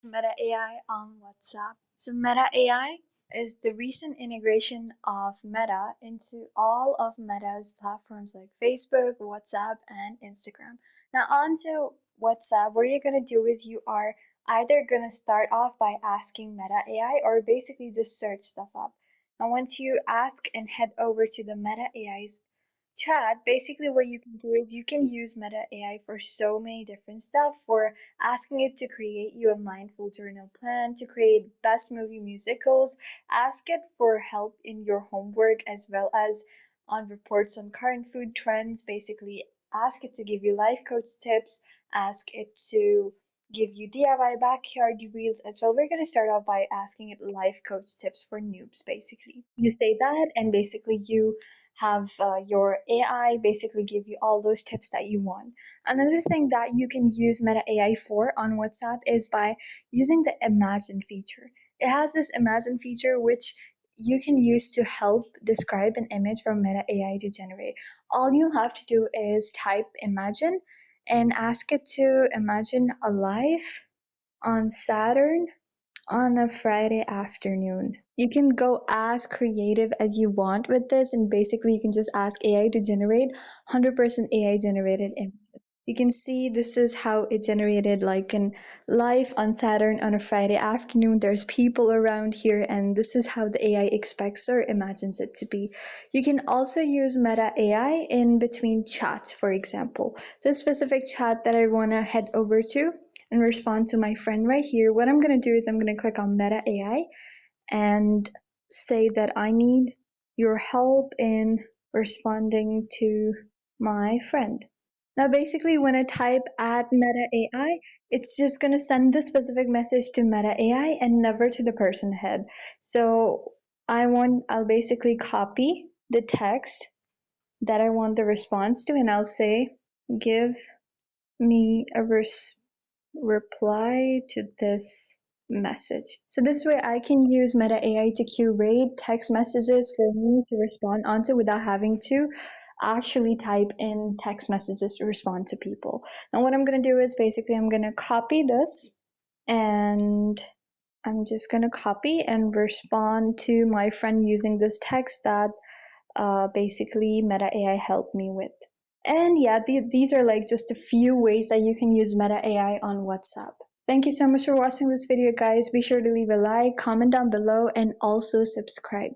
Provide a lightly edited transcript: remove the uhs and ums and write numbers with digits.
Meta AI on WhatsApp. So, Meta AI is the recent integration of Meta into all of Meta's platforms like Facebook, WhatsApp, and Instagram. Now, onto WhatsApp, what you're going to do is you are either going to start off by asking Meta AI or basically just search stuff up. Now, once you ask and head over to the Meta AI's chat, basically what you can do is you can use Meta AI for so many different stuff, for asking it to create you a mindful journal plan, to create best movie musicals, ask it for help in your homework as well as on reports on current food trends, basically ask it to give you life coach tips, ask it to give you DIY backyard reels as well. We're going to start off by asking it life coach tips for noobs, basically. You say that, and basically, you have your AI basically give you all those tips that you want. Another thing that you can use Meta AI for on WhatsApp is by using the Imagine feature. It has this Imagine feature which you can use to help describe an image from Meta AI to generate. All you have to do is type Imagine and ask it to imagine a life on Saturn on a Friday afternoon. You can go as creative as you want with this, and basically, you can just ask AI to generate 100% AI generated image. You can see this is how it generated like an life on Saturn on a Friday afternoon. There's people around here, and this is how the AI expects or imagines it to be. You can also use Meta AI in between chats, for example. This specific chat that I want to head over to and respond to my friend right here, what I'm going to do is I'm going to click on Meta AI and say that I need your help in responding to my friend. Now, basically, when I type at Meta AI, it's just going to send the specific message to Meta AI and never to the person head. So I'll basically copy the text that I want the response to, and I'll say, give me a reply to this message. So this way I can use Meta AI to curate text messages for me to respond onto without having to actually type in text messages to respond to people. And what I'm going to do is basically I'm going to copy this, and I'm just going to copy and respond to my friend using this text that basically Meta AI helped me with. And yeah, these are like just a few ways that you can use Meta AI on WhatsApp. Thank you so much for watching this video, guys. Be sure to leave a like, comment down below, and also subscribe.